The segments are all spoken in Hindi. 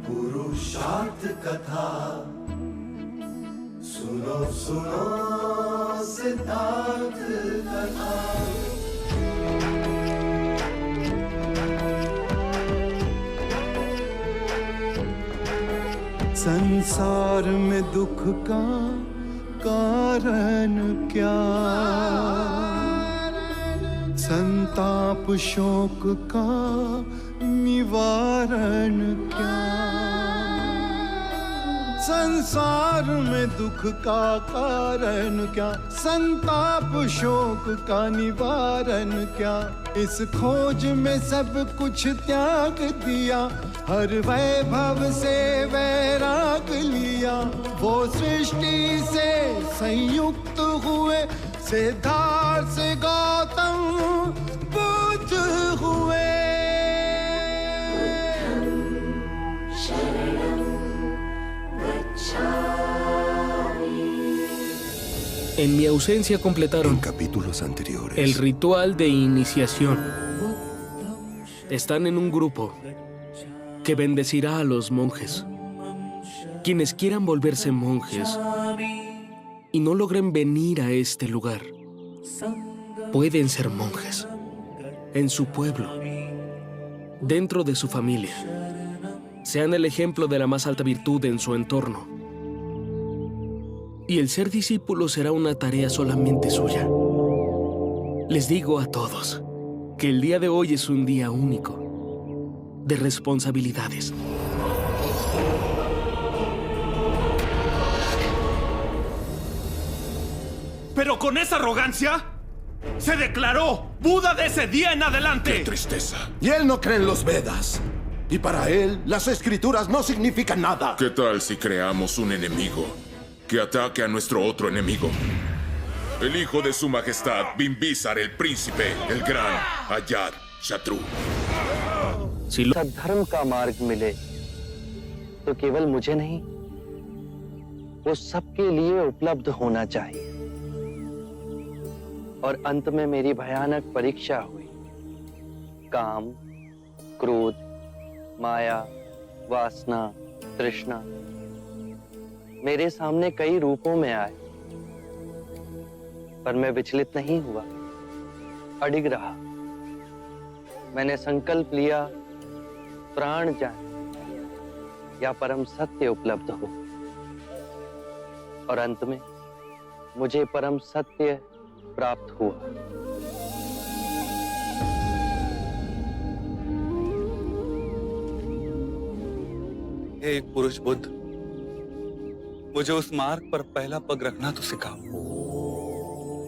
पुरुषार्थ कथा सुनो सुनो सिद्धार्थ कथा। संसार में दुख का कारण क्या, संताप शोक का निवारण क्या। संसार में दुख का कारण क्या, संताप शोक का निवारण क्या। इस खोज में सब कुछ त्याग दिया, हर वैभव से वैराग लिया। वो सृष्टि से संयुक्त हुए, सिद्धार्थ से गौतम बुद्ध हुए। En mi ausencia completaron En capítulos anteriores. el ritual de iniciación. Están en un grupo que bendecirá a los monjes. Quienes quieran volverse monjes y no logren venir a este lugar, pueden ser monjes en su pueblo, dentro de su familia. Sean el ejemplo de la más alta virtud en su entorno. Y el ser discípulo será una tarea solamente suya. Les digo a todos que el día de hoy es un día único de responsabilidades. Pero con esa arrogancia, se declaró Buda de ese día en adelante. ¡Qué tristeza! Y él no cree en los Vedas. Y para él, las escrituras no significan nada. ¿Qué tal si creamos un enemigo que ataque a nuestro otro enemigo? El hijo de su majestad, Bimbisar, el príncipe, el gran Ayat Shatru. Si lo धर्म का मार्ग मिले तो केवल मुझे नहीं, वो सबके लिए उपलब्ध होना चाहिए। और अंत में मेरी भयानक परीक्षा हुई। काम, क्रोध, माया, वासना, तृष्णा मेरे सामने कई रूपों में आए, पर मैं विचलित नहीं हुआ, अडिग रहा। मैंने संकल्प लिया, प्राण जाए या परम सत्य उपलब्ध हो। और अंत में मुझे परम सत्य प्राप्त हुआ। हे एक पुरुष बुद्ध, मुझे उस मार्ग पर पहला पग रखना तो सिखाओ।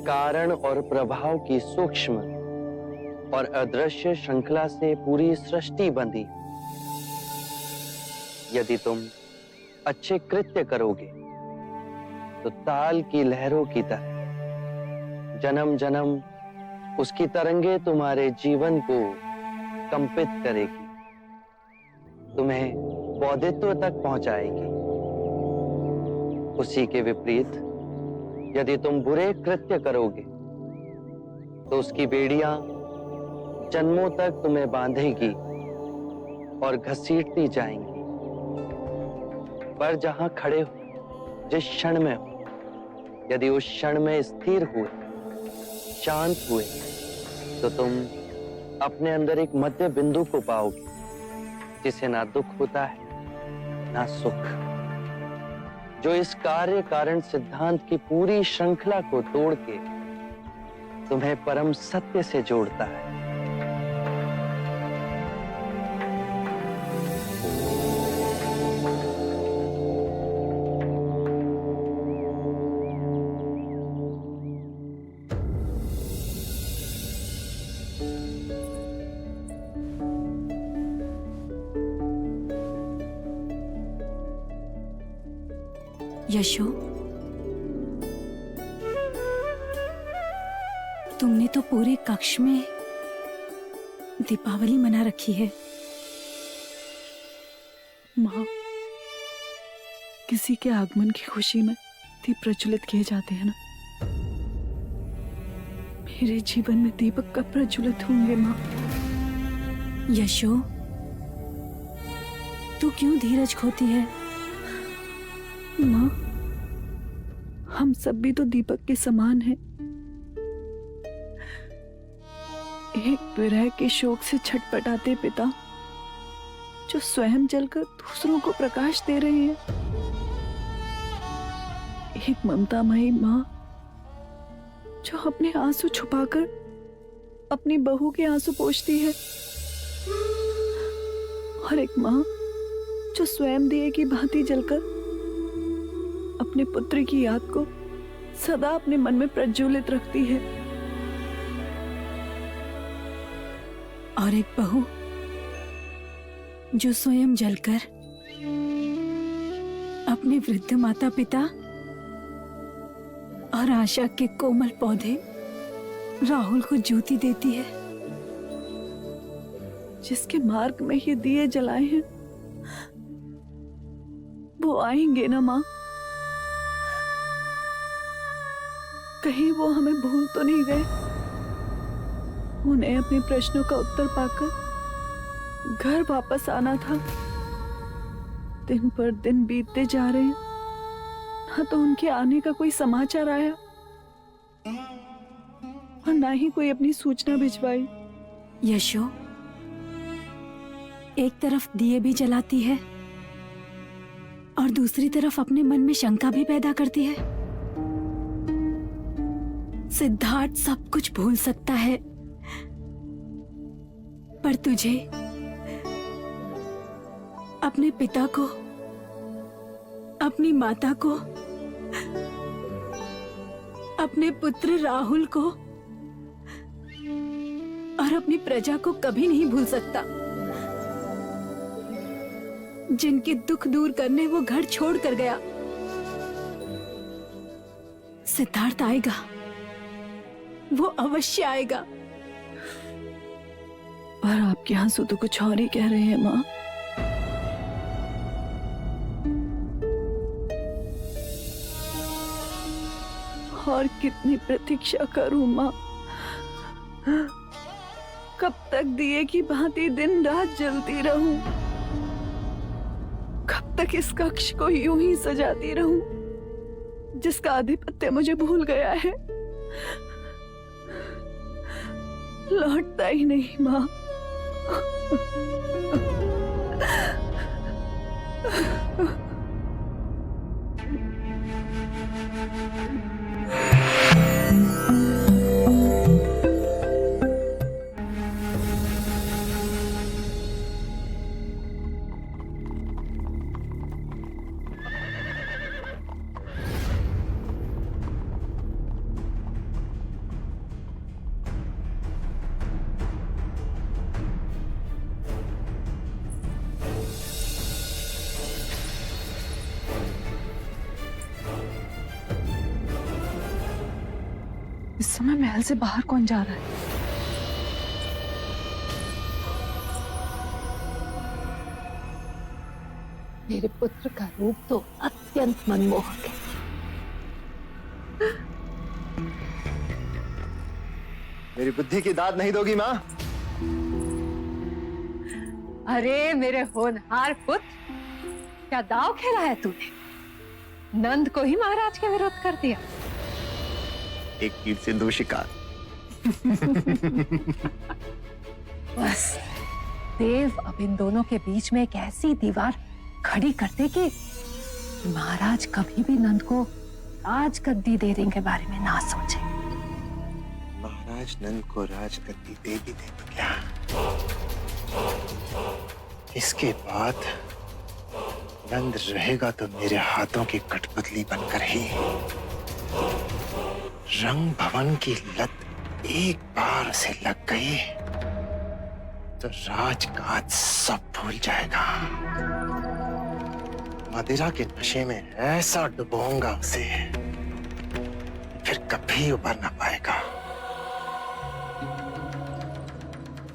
कारण और प्रभाव की सूक्ष्म और अदृश्य श्रृंखला से पूरी सृष्टि बंधी। यदि तुम अच्छे कृत्य करोगे तो ताल की लहरों की तरह जन्म जन्म उसकी तरंगे तुम्हारे जीवन को कंपित करेगी, तुम्हें बौद्धित्व तक पहुंचाएगी। उसी के विपरीत यदि तुम बुरे कृत्य करोगे तो उसकी बेड़ियां जन्मों तक तुम्हें बांधेगी और घसीटती जाएंगी। पर जहां खड़े हो, जिस क्षण में हो, यदि उस क्षण में स्थिर हुए, शांत हुए, तो तुम अपने अंदर एक मध्य बिंदु को पाओगे, जिसे ना दुख होता है ना सुख, जो इस कार्य कारण सिद्धांत की पूरी श्रृंखला को तोड़ के तुम्हें परम सत्य से जोड़ता है। यशो, तुमने तो पूरे कक्ष में दीपावली मना रखी है। माँ, किसी के आगमन की खुशी में दीप प्रज्वलित किए जाते हैं ना। मेरे जीवन में दीपक कब प्रज्वलित होंगे माँ? यशो, तू क्यों धीरज खोती है? माँ, हम सब भी तो दीपक के समान हैं। एक विरह के शोक से छटपटाते पिता जो स्वयं जलकर दूसरों को प्रकाश दे रहे हैं, एक ममतामयी माँ जो अपने आंसू छुपाकर अपनी बहू के आंसू पोंछती है, और एक माँ जो स्वयं दिए की भांति जलकर अपने पुत्र की याद को सदा अपने मन में प्रज्वलित रखती है। और एक बहू जो स्वयं जलकर अपने वृद्ध माता पिता और आशा के कोमल पौधे राहुल को ज्योति देती है। जिसके मार्ग में ये दिए जलाए हैं वो आएंगे ना माँ? कहीं वो हमें भूल तो नहीं गए? उन्हें अपने प्रश्नों का उत्तर पाकर घर वापस आना था। दिन पर दिन बीतते जा रहे हैं, ना तो उनके आने का कोई समाचार आया और ना ही कोई अपनी सूचना भिजवाई। यशो, एक तरफ दिए भी जलाती है और दूसरी तरफ अपने मन में शंका भी पैदा करती है। सिद्धार्थ सब कुछ भूल सकता है, पर तुझे अपने पिता को, अपनी माता को, अपने पुत्र राहुल को और अपनी प्रजा को कभी नहीं भूल सकता। जिनके दुख दूर करने वो घर छोड़ कर गया। सिद्धार्थ आएगा, वो अवश्य आएगा। और आपके आंसू तो कुछ और ही कह रहे हैं माँ। और कितनी प्रतीक्षा करूं माँ? कब तक दिए की भांति दिन रात जलती रहूं? कब तक इस कक्ष को यूं ही सजाती रहूं जिसका आधिपत्य मुझे भूल गया है? लौटता ही नहीं माँ। इस समय महल से बाहर कौन जा रहा है? मेरे पुत्र का रूप तो अत्यंत मनमोहक है। मेरी बुद्धि की दाद नहीं दोगी माँ? अरे मेरे होनहार पुत्र, क्या दाव खेला है तूने? नंद को ही महाराज के विरोध कर दिया। एक तीर से दो शिकार। बस देव अब इन दोनों के बीच में एक ऐसी दीवार खड़ी करते कि महाराज कभी भी नंद को राजगद्दी देने के बारे में ना सोचे। महाराज नंद को राजगद्दी दे भी दे तो क्या, इसके बाद नंद रहेगा तो मेरे हाथों की कठपुतली बनकर ही। रंग भवन की लत एक बार उसे लग गई तो राजकाज सब भूल जाएगा। मदिरा के नशे में ऐसा डुबोऊंगा उसे, फिर कभी उबर ना पाएगा।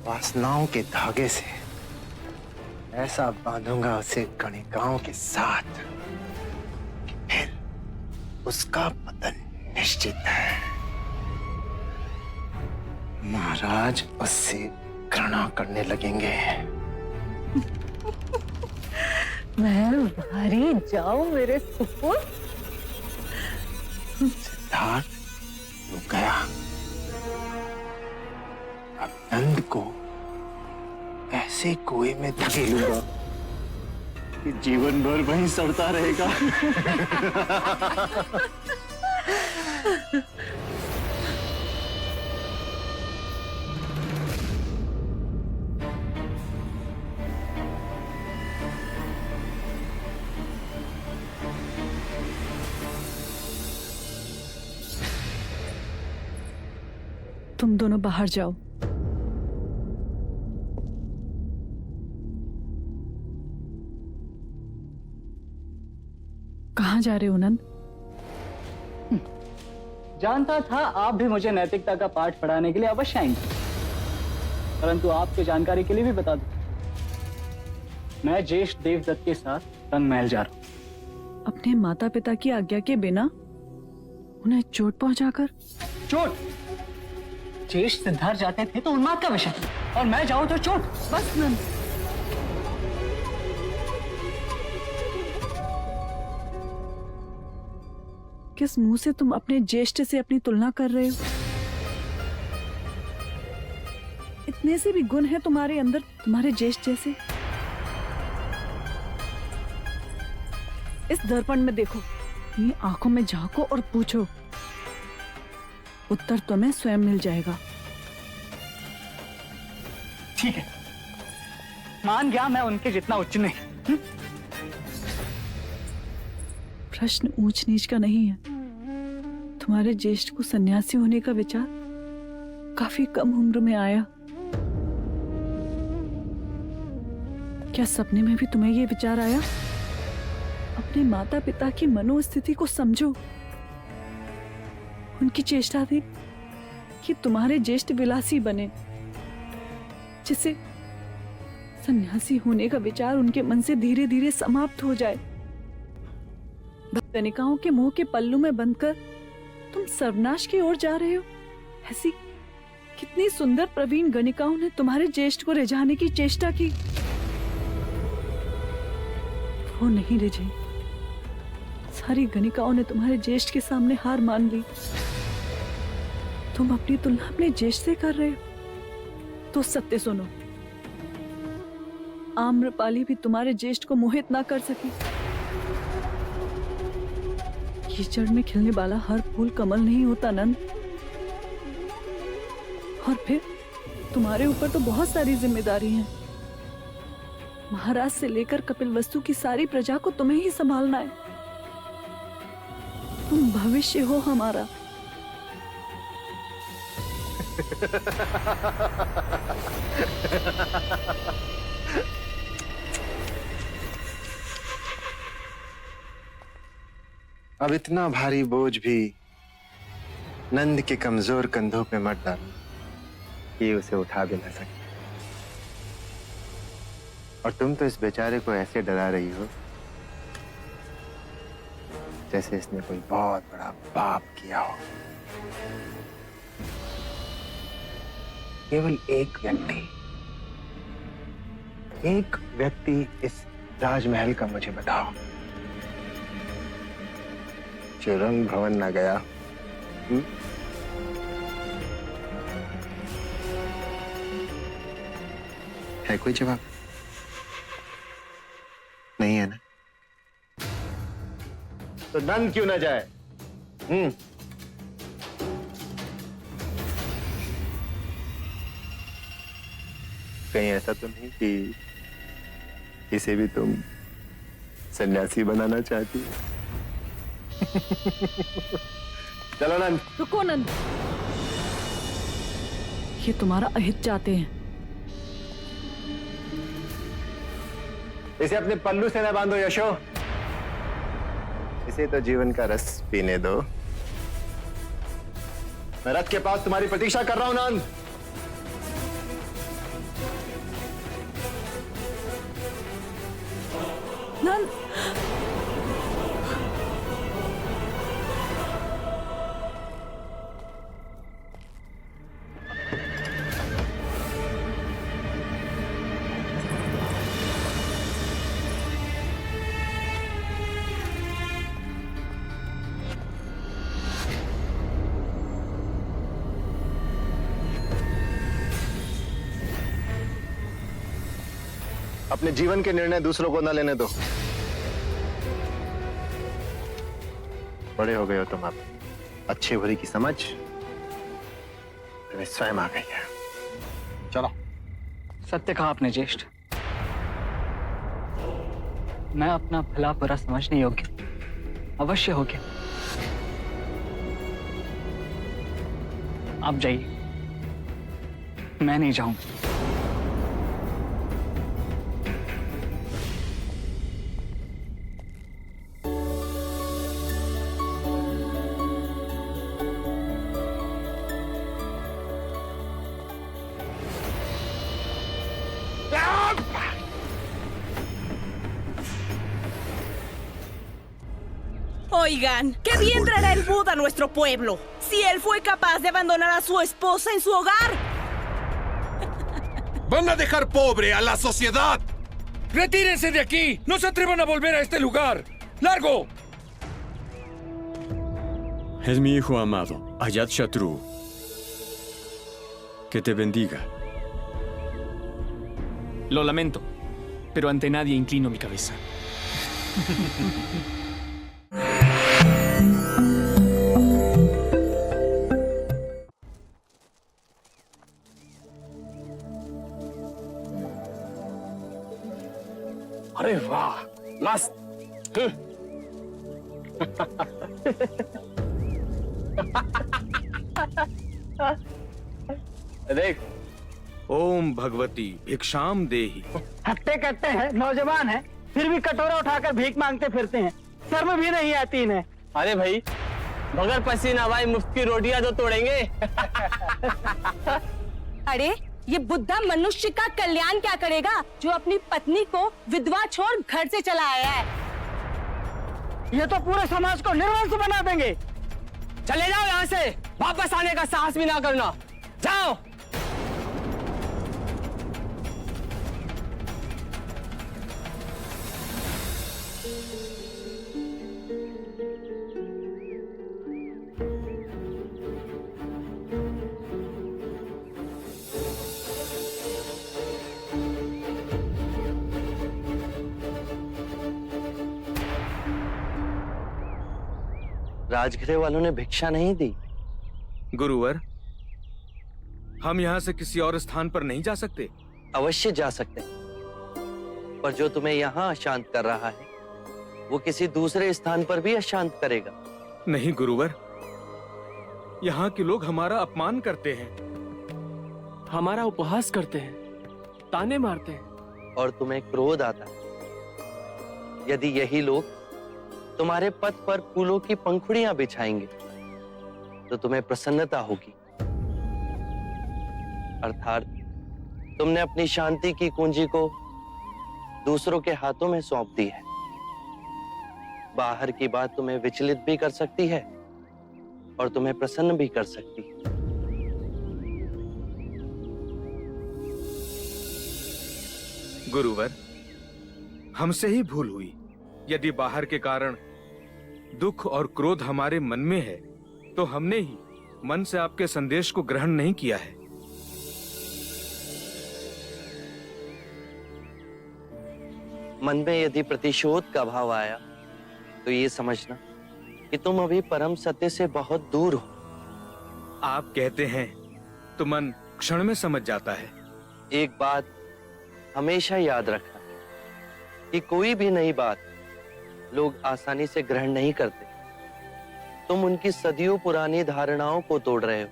वासनाओं के धागे से ऐसा बांधूंगा उसे गणिकाओं के साथ कि फिर उसका पतन निश्चित है। महाराज उससे घृणा करने लगेंगे। मैं भारी जाऊं मेरे सुपुत्र। सिद्धार्थ रुक गया। अब नंद को ऐसे कुएं में धकेलूंगा कि जीवन भर वहीं सड़ता रहेगा। तुम दोनों बाहर जाओ। कहाँ जा रहे हो नंद? जानता था आप भी मुझे नैतिकता का पाठ पढ़ाने के लिए अवश्य आएंगे, परंतु आपकी जानकारी के लिए भी बता दूं, मैं ज्येष्ठ देवदत्त के साथ रंग महल जा रहा हूं। अपने माता पिता की आज्ञा के बिना उन्हें चोट पहुंचाकर? चोट? ज्येष्ठ सिद्धार्थ जाते थे तो उन्माद का विषय, और मैं जाऊं तो चोट। बस नंद, किस मुंह से तुम अपने ज्येष्ठ से अपनी तुलना कर रहे हो? इतने से भी गुण है तुम्हारे अंदर, तुम्हारे ज्येष्ठ जैसे। इस दर्पण में देखो, ये आंखों में झांको और पूछो, उत्तर तुम्हें स्वयं मिल जाएगा। ठीक है, मान गया मैं उनके जितना उच्च नहीं। प्रश्न ऊंच नीच का नहीं है। तुम्हारे ज्येष्ठ को सन्यासी होने का विचार काफी कम उम्र में आया। क्या सपने में भी तुम्हें यह विचार आया? अपने माता पिता की मनोस्थिति को समझो, उनकी चेष्टा थी कि तुम्हारे ज्येष्ठ विलासी बने, जिससे सन्यासी होने का विचार उनके मन से धीरे धीरे समाप्त हो जाए। गणिकाओं के मुंह के पल्लू में बंधकर तुम सर्वनाश की ओर जा रहे हो। ऐसी कितनी सुंदर प्रवीण गणिकाओं ने तुम्हारे ज्येष्ठ को रिझाने की चेष्टा की, वो नहीं रिझे। सारी गणिकाओं ने तुम्हारे ज्येष्ठ के सामने हार मान ली। तुम अपनी तुलना अपने ज्येष्ठ से कर रहे हो तो सत्य सुनो, आम्रपाली भी तुम्हारे ज्येष्ठ को मोहित ना कर सकी। कीचड़ में खिलने वाला हर फूल कमल नहीं होता नंद। और फिर तुम्हारे ऊपर तो बहुत सारी जिम्मेदारी है। महाराज से लेकर कपिलवस्तु की सारी प्रजा को तुम्हें ही संभालना है। तुम भविष्य हो हमारा। अब इतना भारी बोझ भी नंद के कमजोर कंधों पे मत डालो कि उसे उठा भी ना सके। और तुम तो इस बेचारे को ऐसे डरा रही हो जैसे इसने कोई बहुत बड़ा पाप किया हो। केवल एक व्यक्ति इस राजमहल का मुझे बताओ जो रंग भवन ना गया। है कोई जवाब? नहीं है ना? तो नंद क्यों ना जाए? कहीं ऐसा तो नहीं कि इसे भी तुम सन्यासी बनाना चाहती हो? चलो नंद। रुको नंद, ये तुम्हारा अहित चाहते हैं। इसे अपने पल्लू से न बांधो यशो, इसे तो जीवन का रस पीने दो। मैं रथ के पास तुम्हारी प्रतीक्षा कर रहा हूं नंद। नंद, अपने जीवन के निर्णय दूसरों को न लेने दो। बड़े हो गए हो तुम, अब अच्छी बुरी की समझ तुम्हें स्वयं आ गई है। चलो। सत्य कहा आपने ज्येष्ठ। मैं अपना भला बुरा समझने योग्य अवश्य हो गया। आप जाइए, मैं नहीं जाऊंगा। Oigan, qué bien traerá el Buda a nuestro pueblo, si él fue capaz de abandonar a su esposa en su hogar. ¡Van a dejar pobre a la sociedad! ¡Retírense de aquí! ¡No se atrevan a volver a este lugar! ¡Largo! Es mi hijo amado, Ayad Shatru. Que te bendiga. Lo lamento, pero ante nadie inclino mi cabeza. अरे वाह, मस्त। देख, ओम भगवती भिक्षाम देहि। हट्टे कट्टे हैं, नौजवान हैं, फिर भी कटोरा उठाकर भीख मांगते फिरते हैं। शर्म भी नहीं आती इन्हें। अरे भाई, बगैर पसीना भाई मुफ्त की रोटियां तो तोड़ेंगे। अरे ये बुद्धा मनुष्य का कल्याण क्या करेगा जो अपनी पत्नी को विधवा छोड़ घर से चला आया है। ये तो पूरे समाज को निर्वंश बना देंगे। चले जाओ यहाँ से, वापस आने का साहस भी ना करना। जाओ। राजगृह वालों ने भिक्षा नहीं दी। गुरुवर, हम यहाँ से किसी और स्थान पर नहीं जा सकते? अवश्य जा सकते हैं, पर जो तुम्हें यहाँ अशांत कर रहा है वो किसी दूसरे स्थान पर भी अशांत करेगा। नहीं गुरुवर, यहाँ के लोग हमारा अपमान करते हैं, हमारा उपहास करते हैं, ताने मारते हैं, और तुम्हें क्रोध आता है। यदि यही लोग तुम्हारे पथ पर फूलों की पंखुड़ियां बिछाएंगे तो तुम्हें प्रसन्नता होगी। अर्थात तुमने अपनी शांति की कुंजी को दूसरों के हाथों में सौंप दी है। बाहर की बात तुम्हें विचलित भी कर सकती है और तुम्हें प्रसन्न भी कर सकती है। गुरुवर, हमसे ही भूल हुई। यदि बाहर के कारण दुख और क्रोध हमारे मन में है तो हमने ही मन से आपके संदेश को ग्रहण नहीं किया है। मन में यदि प्रतिशोध का भाव आया तो ये समझना कि तुम अभी परम सत्य से बहुत दूर हो। आप कहते हैं तो मन क्षण में समझ जाता है। एक बात हमेशा याद रखना कि कोई भी नई बात लोग आसानी से ग्रहण नहीं करते। तुम उनकी सदियों पुरानी धारणाओं को तोड़ रहे हो।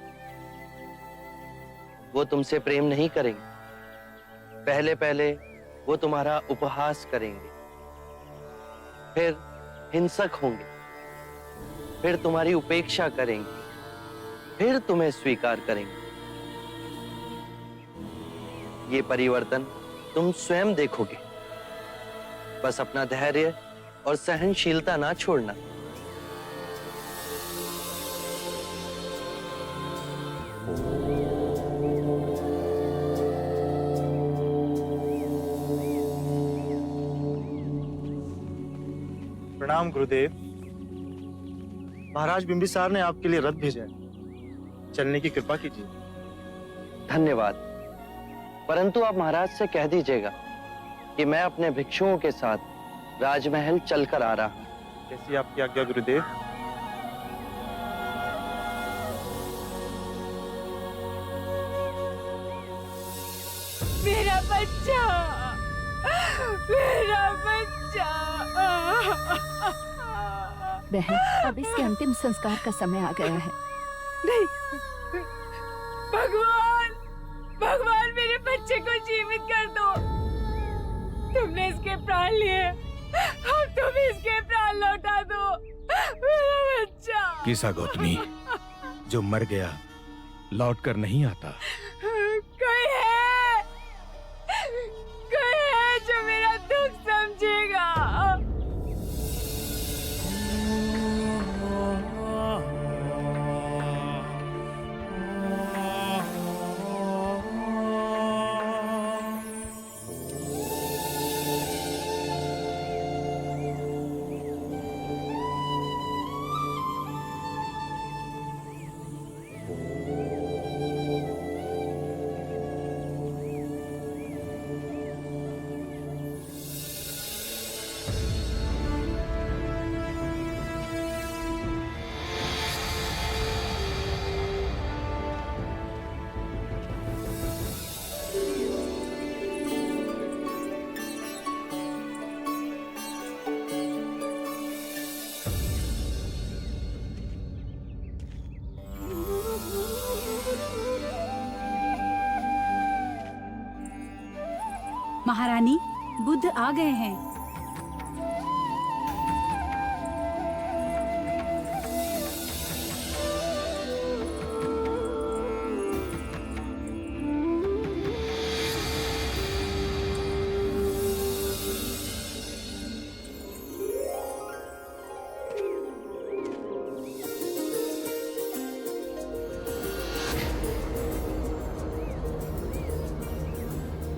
वो तुमसे प्रेम नहीं करेंगे। पहले पहले वो तुम्हारा उपहास करेंगे, फिर हिंसक होंगे, फिर तुम्हारी उपेक्षा करेंगे, फिर तुम्हें स्वीकार करेंगे। ये परिवर्तन तुम स्वयं देखोगे। बस अपना धैर्य और सहनशीलता ना छोड़ना। प्रणाम गुरुदेव। महाराज बिंबिसार ने आपके लिए रथ भेजा है, चलने की कृपा कीजिए। धन्यवाद, परंतु आप महाराज से कह दीजिएगा कि मैं अपने भिक्षुओं के साथ राजमहल चलकर आ रहा हूं। कैसी आपकी आज्ञा गुरुदेव। मेरा बच्चा, मेरा बच्चा। बहन, अब इसके अंतिम संस्कार का समय आ गया है। नहीं, भगवान, भगवान मेरे बच्चे को जीवित कर दो। तुमने इसके प्राण लिए, अब तुम इसके प्राण लौटा दो। मेरा बच्चा। किसा गौतमी, जो मर गया लौट कर नहीं आता। कोई है जो मेरा दुख समझेगा। महारानी, बुद्ध आ गए हैं।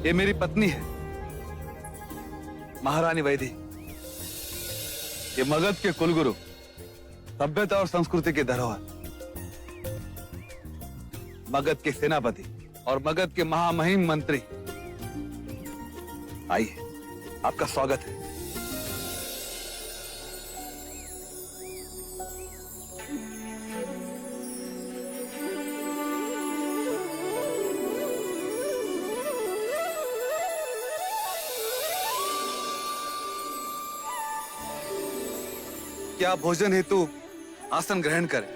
ये मेरी पत्नी है, महारानी वैदी। ये मगध के कुलगुरु, सभ्यता और संस्कृति के धरोहर, मगध के सेनापति और मगध के महामहिम मंत्री। आइए, आपका स्वागत है। क्या भोजन हेतु आसन ग्रहण करें?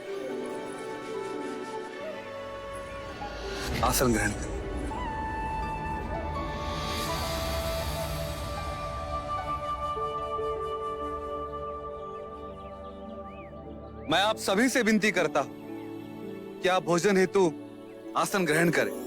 आसन ग्रहण करें। मैं आप सभी से विनती करता हूं कि आप भोजन हेतु आसन ग्रहण करें।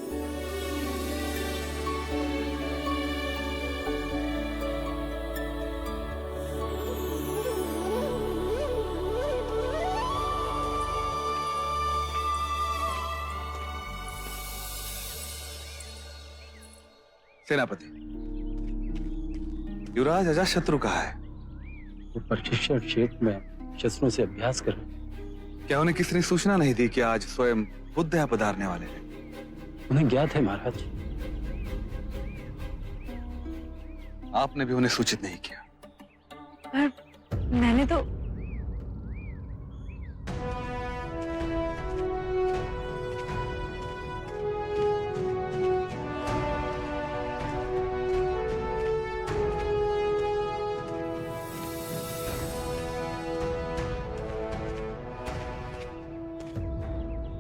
सेनापति, युवराज अजातशत्रु कहाँ है? वो प्रशिक्षण क्षेत्र में शस्त्रों से अभ्यास कर रहे। क्या उन्हें किसी ने सूचना नहीं दी कि आज स्वयं बुद्ध यहाँ पधारने वाले हैं? उन्हें ज्ञात है महाराज। आपने भी उन्हें सूचित नहीं किया। पर मैंने तो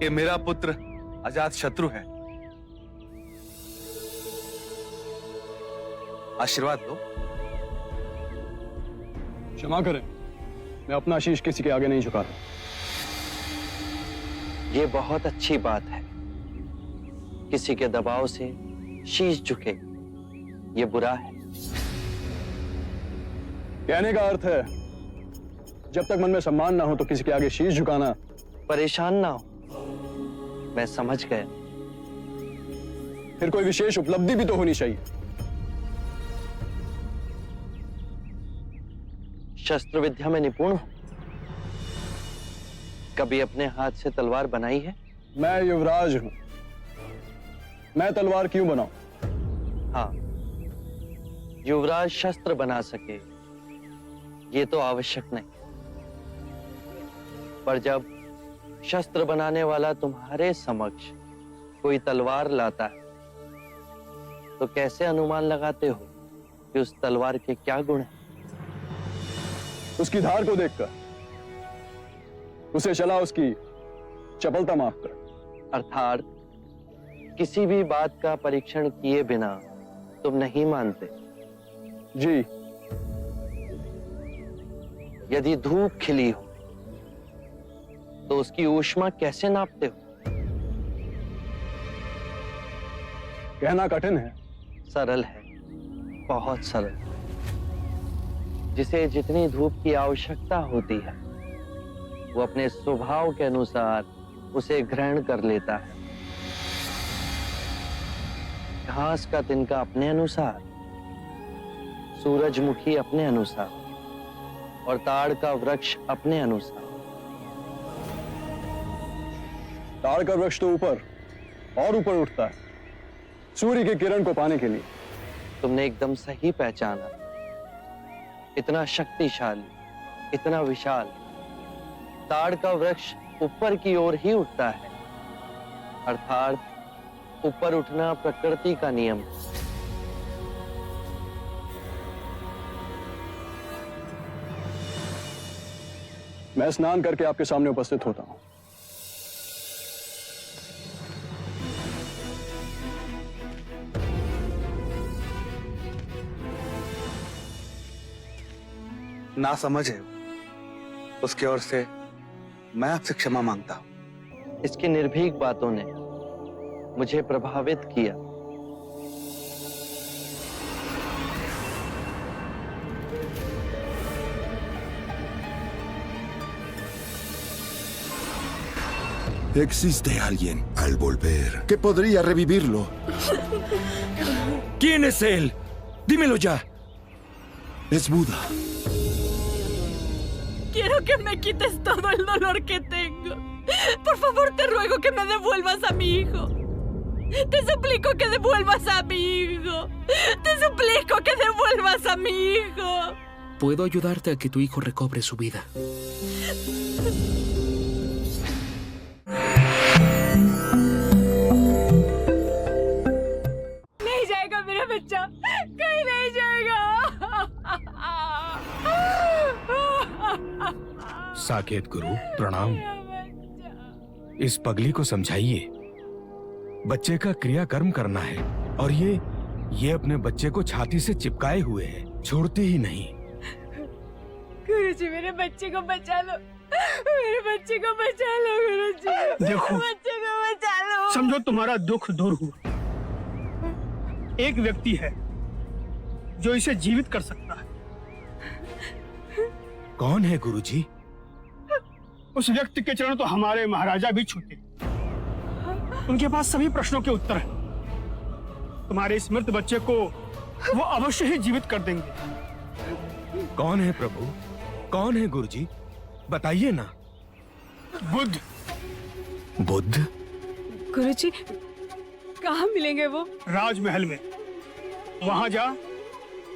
ये मेरा पुत्र अजातशत्रु है। आशीर्वाद दो। क्षमा करें, मैं अपना शीश किसी के आगे नहीं झुकाता। ये बहुत अच्छी बात है। किसी के दबाव से शीश झुके, ये बुरा है। कहने का अर्थ है, जब तक मन में सम्मान ना हो तो किसी के आगे शीश झुकाना। परेशान ना हो, मैं समझ गया। फिर कोई विशेष उपलब्धि भी तो होनी चाहिए। शस्त्र विद्या में निपुण हो? कभी अपने हाथ से तलवार बनाई है? मैं युवराज हूं, मैं तलवार क्यों बनाऊं? हाँ, युवराज शस्त्र बना सके ये तो आवश्यक नहीं, पर जब शस्त्र बनाने वाला तुम्हारे समक्ष कोई तलवार लाता है तो कैसे अनुमान लगाते हो कि उस तलवार के क्या गुण हैं? उसकी धार को देखकर उसे चला उसकी चपलता माफ कर। अर्थात किसी भी बात का परीक्षण किए बिना तुम नहीं मानते? जी। यदि धूप खिली हो तो उसकी ऊष्मा कैसे नापते हो? कहना कठिन है। सरल है, बहुत सरल। जिसे जितनी धूप की आवश्यकता होती है वो अपने स्वभाव के अनुसार उसे ग्रहण कर लेता है। घास का तिनका अपने अनुसार, सूरजमुखी अपने अनुसार और ताड़ का वृक्ष अपने अनुसार। ताड़ का वृक्ष तो ऊपर और ऊपर उठता है सूर्य की किरण को पाने के लिए। तुमने एकदम सही पहचाना। इतना शक्तिशाली, इतना विशाल ताड़ का वृक्ष ऊपर की ओर ही उठता है, अर्थात ऊपर उठना प्रकृति का नियम है। मैं स्नान करके आपके सामने उपस्थित होता हूं। ना समझ है उसकी ओर से मैं आपसे क्षमा मांगता हूं। इसकी निर्भीक बातों ने मुझे प्रभावित किया। Existe alguien al volver que podría revivirlo. ¿Quién es él? Dímelo ya. Es Buda. Quiero que me quites todo el dolor que tengo. Por favor, te ruego que me devuelvas a mi hijo. Te suplico que devuelvas a mi hijo. Te suplico que devuelvas a mi hijo. Puedo ayudarte a que tu hijo recobre su vida. नहीं जाएगा मेरा बच्चा, कहीं नहीं जाएगा। साकेत गुरु प्रणाम। इस पगली को समझाइए बच्चे का क्रियाकर्म करना है और ये अपने बच्चे को छाती से चिपकाए हुए है, छोड़ती ही नहीं। गुरुजी मेरे बच्चे को बचा लो, मेरे बच्चे को बचा लो गुरुजी। देखो, बच्चे को बचा लो। समझो तुम्हारा दुख दूर हुआ। एक व्यक्ति है जो इसे जीवित कर सकता है। कौन है गुरुजी? उस व्यक्ति के चरण तो हमारे महाराजा भी छूते। उनके पास सभी प्रश्नों के उत्तर हैं। तुम्हारे इस मृत बच्चे को वो अवश्य ही जीवित कर देंगे। कौन है प्रभु? कौन है गुरुजी? बताइए ना। बुद्ध। बुद्ध? गुरुजी कहाँ मिलेंगे वो? राजमहल में। वहां जा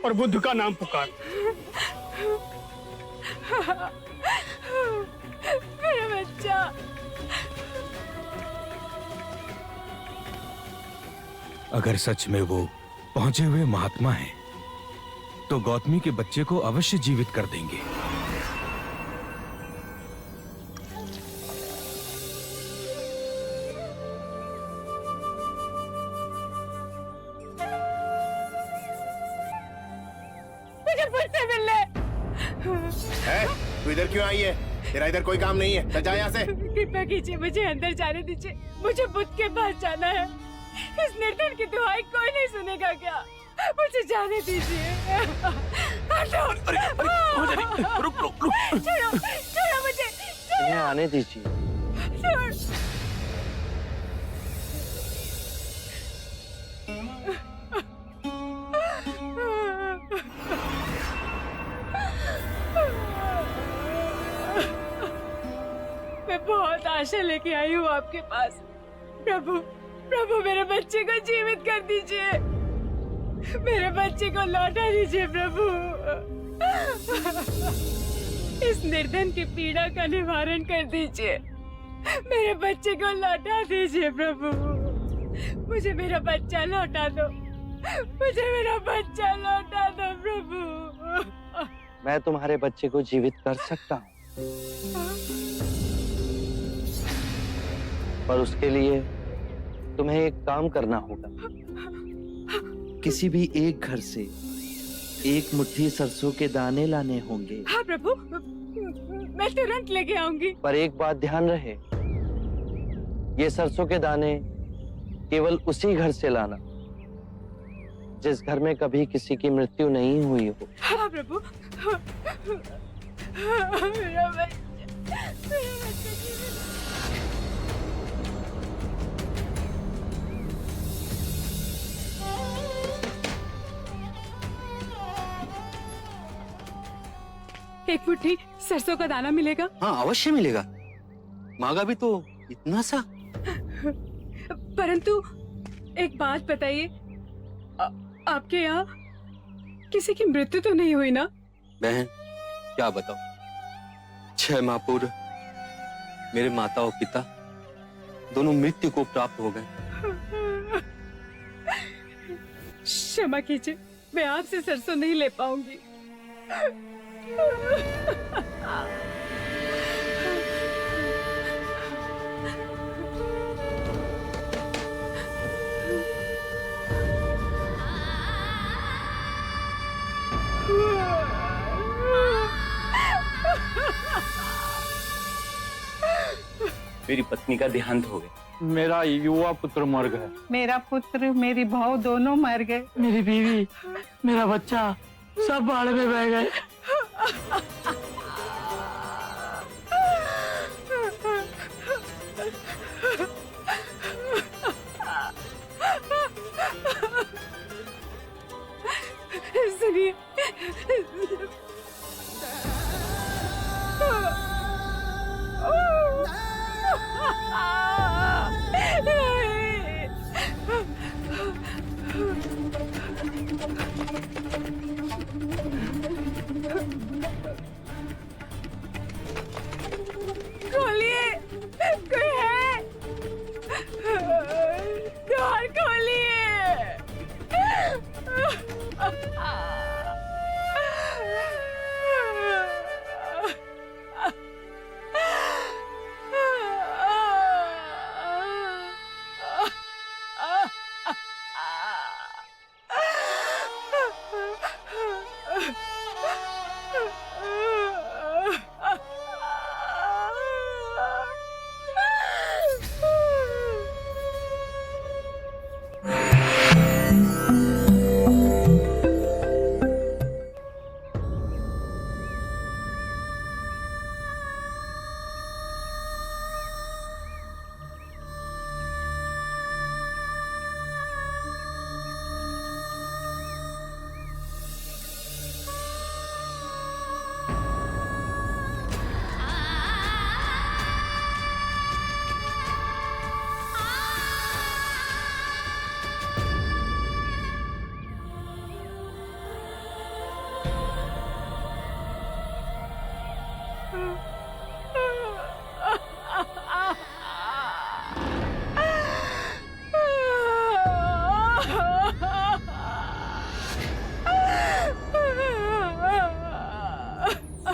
और बुद्ध का नाम पुकार। मेरा बच्चा। अगर सच में वो पहुंचे हुए महात्मा हैं, तो गौतमी के बच्चे को अवश्य जीवित कर देंगे। मुझे मुझसे मिलने। तू इधर क्यों आई है? तेरा इधर कोई काम नहीं है, चल जा यहाँ से। कृपया कीजिए, मुझे अंदर जाने दीजिए। मुझे बुद्ध के पास जाना है। इस निर्धन की दुहाई कोई नहीं सुनेगा क्या? मुझे जाने दीजिए। रुक रुक रुक। छोड़ो, छोड़ो मुझे। इन्हें आने दीजिए। छोड़। मैं बहुत आशा लेके आई हूँ आपके पास। प्रभु, प्रभु मेरे बच्चे को जीवित कर दीजिए। मेरे बच्चे को लौटा दीजिए प्रभु। इस निर्धन की पीड़ा का निवारण कर दीजिए। मेरे बच्चे को लौटा दीजिए प्रभु। मुझे मेरा बच्चा लौटा दो। मुझे मेरा बच्चा लौटा दो प्रभु। मैं तुम्हारे बच्चे को जीवित कर सकता हूँ, पर उसके लिए तुम्हें एक काम करना होगा। किसी भी एक घर से एक मुट्ठी सरसों के दाने लाने होंगे। हाँ प्रभु, मैं तुरंत लेके आऊंगी। पर एक बात ध्यान रहे, ये सरसों के दाने केवल उसी घर से लाना जिस घर में कभी किसी की मृत्यु नहीं हुई हो। हाँ प्रभु। मेरा बच्चा। एक मुट्ठी सरसों का दाना मिलेगा? हाँ अवश्य मिलेगा, मांगा भी तो इतना सा। परंतु एक बात बताइए, आपके यहाँ किसी की मृत्यु तो नहीं हुई ना? बहन क्या बताओ, 6 माह पूर्व मेरे माता और पिता दोनों मृत्यु को प्राप्त हो गए। क्षमा कीजिए, मैं आपसे सरसों नहीं ले पाऊंगी। मेरी पत्नी का देहांत हो गया। मेरा युवा पुत्र मर गया। मेरा पुत्र, मेरी बहू दोनों मर गए। मेरी बीवी, मेरा बच्चा सब बाढ़ में बह गए। सुनिए, खोलिए, कोई है? द्वार खोलिए।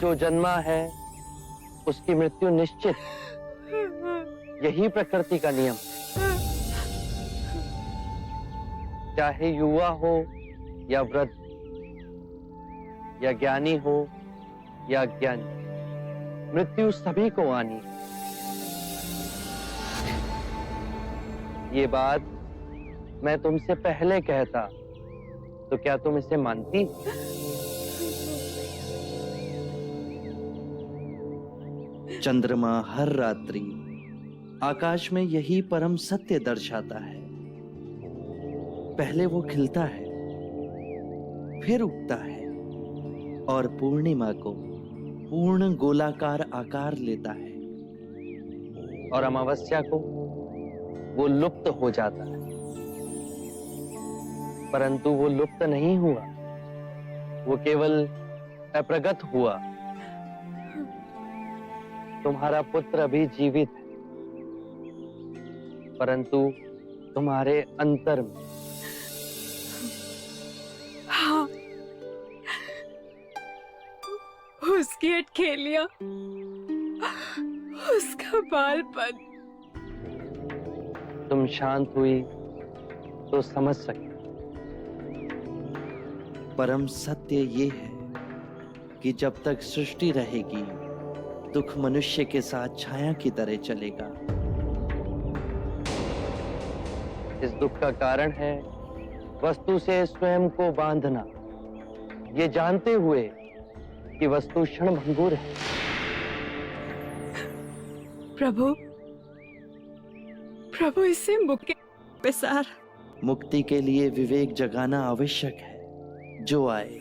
जो जन्मा है उसकी मृत्यु निश्चित, यही प्रकृति का नियम। चाहे युवा हो या वृद्ध, या ज्ञानी हो या अज्ञानी, मृत्यु सभी को आनी। ये बात मैं तुमसे पहले कहता तो क्या तुम इसे मानती? चंद्रमा हर रात्रि आकाश में यही परम सत्य दर्शाता है। पहले वो खिलता है, फिर उगता है और पूर्णिमा को पूर्ण गोलाकार आकार लेता है, और अमावस्या को वो लुप्त हो जाता है। परंतु वो लुप्त नहीं हुआ, वो केवल अप्रगट हुआ। तुम्हारा पुत्र अभी जीवित है, परंतु तुम्हारे अंतर में। हाँ, उसकी अटखेलियां, उसका बालपन। तुम शांत हुई तो समझ सके। परम सत्य ये है कि जब तक सृष्टि रहेगी, दुख मनुष्य के साथ छाया की तरह चलेगा। इस दुख का कारण है वस्तु से स्वयं को बांधना, ये जानते हुए कि वस्तु क्षणभंगुर है। प्रभु, प्रभु इससे मुक्ति बेसार। मुक्ति के लिए विवेक जगाना आवश्यक है। जो आए,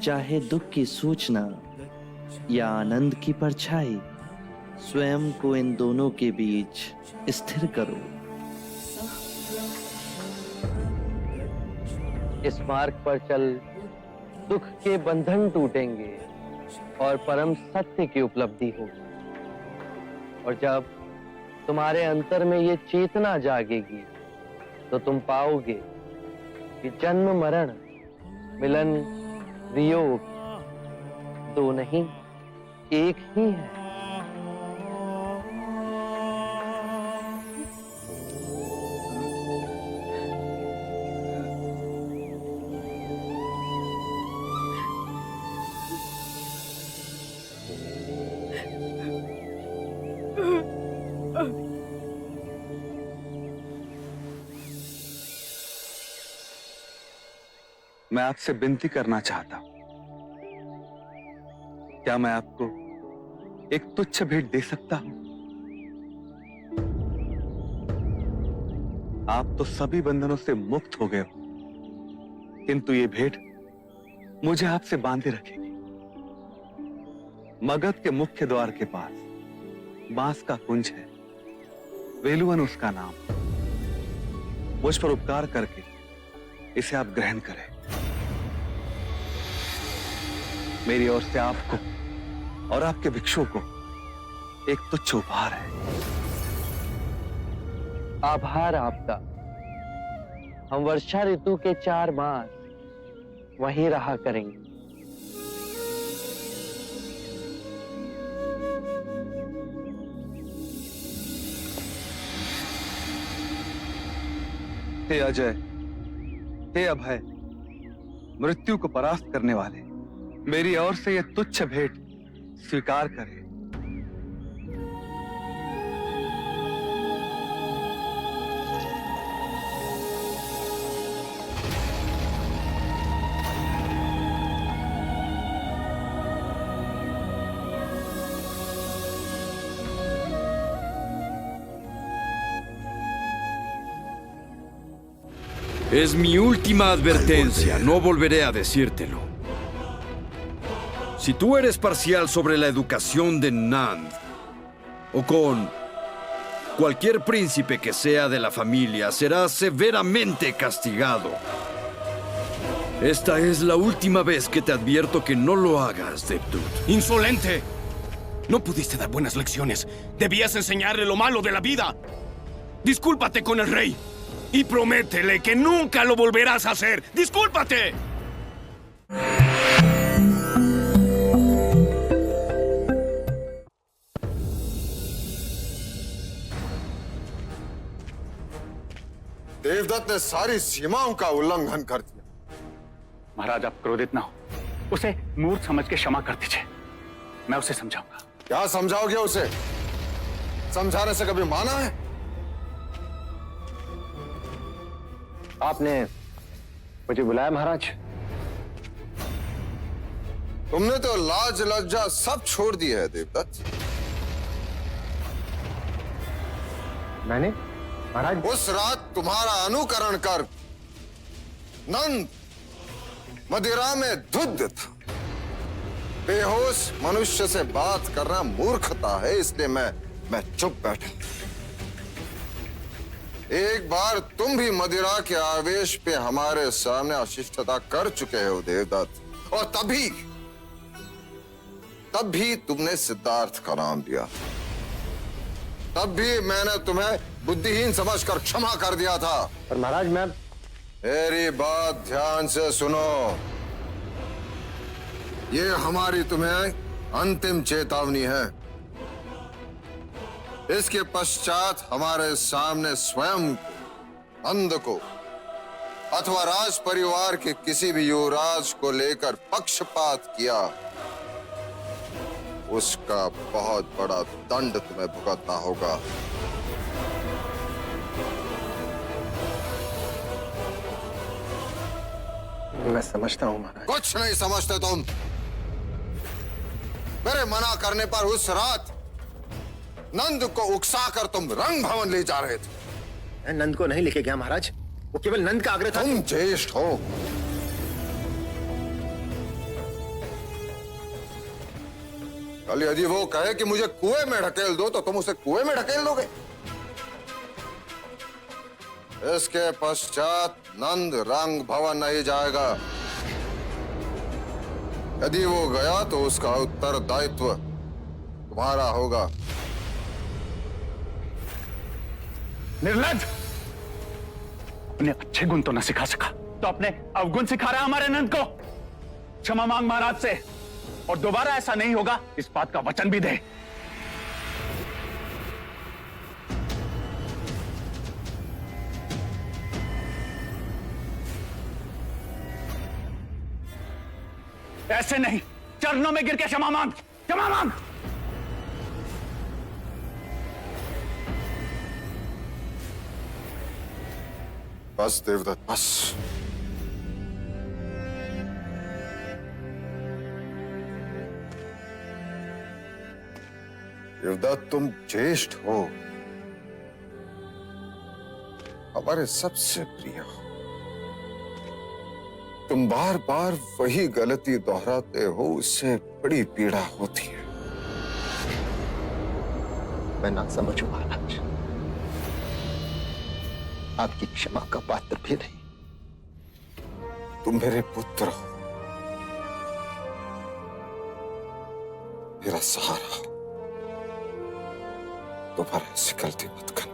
चाहे दुख की सूचना या आनंद की परछाई, स्वयं को इन दोनों के बीच स्थिर करो। इस मार्ग पर चल दुख के बंधन टूटेंगे और परम सत्य की उपलब्धि होगी। और जब तुम्हारे अंतर में ये चेतना जागेगी, तो तुम पाओगे कि जन्म मरण, मिलन वियोग दो नहीं, एक ही है। मैं आपसे विनती करना चाहता हूं, क्या मैं आपको एक तुच्छ भेंट दे सकता हूं? आप तो सभी बंधनों से मुक्त हो गए हो, किंतु ये भेंट मुझे आपसे बांधे रखेगी। मगध के मुख्य द्वार के पास बांस का कुंज है, वेलुवन उसका नाम। मुझ पर उपकार करके इसे आप ग्रहण करें। मेरी ओर से आपको और आपके भिक्षु को एक तुच्छ उपहार है। आभार आपका। हम वर्षा ऋतु के 4 मास वहीं रहा करेंगे। हे अजय, हे अभय, मृत्यु को परास्त करने वाले, मेरी ओर से यह तुच्छ भेंट स्वीकार करें। Es mi última advertencia, no volveré a decírtelo. Si tú eres parcial sobre la educación de Nand, o con cualquier príncipe que sea de la familia, serás severamente castigado. Esta es la última vez que te advierto que no lo hagas, Devdut. ¡Insolente! No pudiste dar buenas lecciones. Debías enseñarle lo malo de la vida. Discúlpate con el rey. Y prométele que nunca lo volverás a hacer. ¡Discúlpate! Devdutt ने सारी सीमाओं का उल्लंघन कर दिया। महाराज, आप क्रोधित ना हो। उसे मूर्ख समझ के क्षमा कर दीजिए। मैं उसे समझाऊंगा। क्या समझाओगे उसे? समझाने से कभी माना है? आपने मुझे बुलाया महाराज? तुमने तो लाज लज्जा सब छोड़ दी है देवदत्त। मैंने? महाराज, उस रात तुम्हारा अनुकरण कर नंद मदिरा में धुत था। बेहोश मनुष्य से बात करना मूर्खता है, इसलिए मैं चुप बैठा। एक बार तुम भी मदिरा के आवेश पे हमारे सामने अशिष्टता कर चुके हो देवदत्त, और तब भी तुमने सिद्धार्थ का नाम लिया। तब भी मैंने तुम्हें बुद्धिहीन समझकर क्षमा कर दिया था। पर महाराज मैं मेरी बात ध्यान से सुनो। ये हमारी तुम्हें अंतिम चेतावनी है। इसके पश्चात हमारे सामने स्वयं नंद को अथवा राज परिवार के किसी भी युवराज को लेकर पक्षपात किया, उसका बहुत बड़ा दंड तुम्हें भुगतना होगा। मैं समझता हूँ महाराज। कुछ नहीं समझते तुम। मेरे मना करने पर उस रात नंद को उकसाकर तुम रंग भवन ले जा रहे थे। मैं नंद को नहीं लेके गया महाराज, वो केवल नंद का आग्रह था। तुम ज्येष्ठ हो। कल यदि वो कहे कि मुझे कुएं में ढकेल दो तो तुम उसे कुएं में ढकेल दोगे। इसके पश्चात नंद रंग भवन नहीं जाएगा। यदि वो गया तो उसका उत्तरदायित्व तुम्हारा होगा। निर्लज्ज! अपने अच्छे गुण तो न सिखा सका तो अपने अवगुण सिखा रहा हमारे नंद को। क्षमा मांग महाराज से, और दोबारा ऐसा नहीं होगा इस बात का वचन भी दे। ऐसे नहीं, चरणों में गिर के क्षमा मांग, क्षमा मांग। बस देवदत्त, बस। देवदत्त, तुम ज्येष्ठ हो, हमारे सबसे प्रिय हो। तुम बार बार वही गलती दोहराते हो, उससे बड़ी पीड़ा होती है। मैं ना समझू महाराज, आपकी क्षमा का पात्र भी नहीं। तुम मेरे पुत्र हो, मेरा सहारा हो। दोबारा ऐसी गलती मत करना।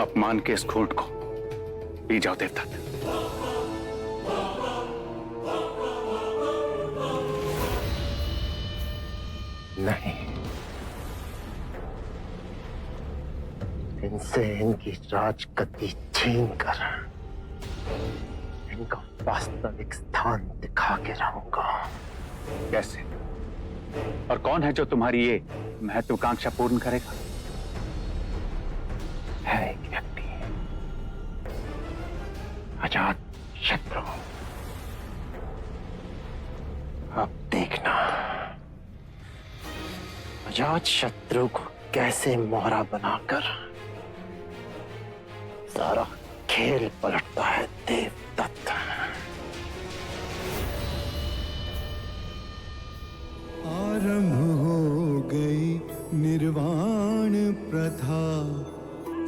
अपमान के इस घूंट को पी जाओ देवदत्त। नहीं, इनसे इनकी राजगद्दी छीन कर इनका वास्तविक स्थान दिखा के रहूंगा। कैसे? और कौन है जो तुम्हारी ये महत्वाकांक्षा पूर्ण करेगा? है एक व्यक्ति, अजात शत्रु। अब देखना अजात शत्रु को कैसे मोहरा बनाकर सारा खेल पलटता है देवदत्त। आरंभ हो गई निर्वाण प्रथा,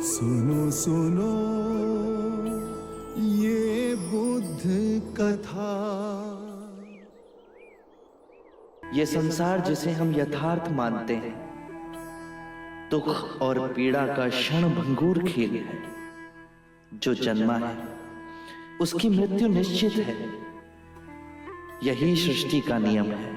सुनो सुनो ये बुद्ध कथा। ये संसार जिसे हम यथार्थ मानते हैं, दुख और पीड़ा का क्षणभंगुर खेल है। जो जन्मा है उसकी मृत्यु निश्चित है। यही सृष्टि का नियम है।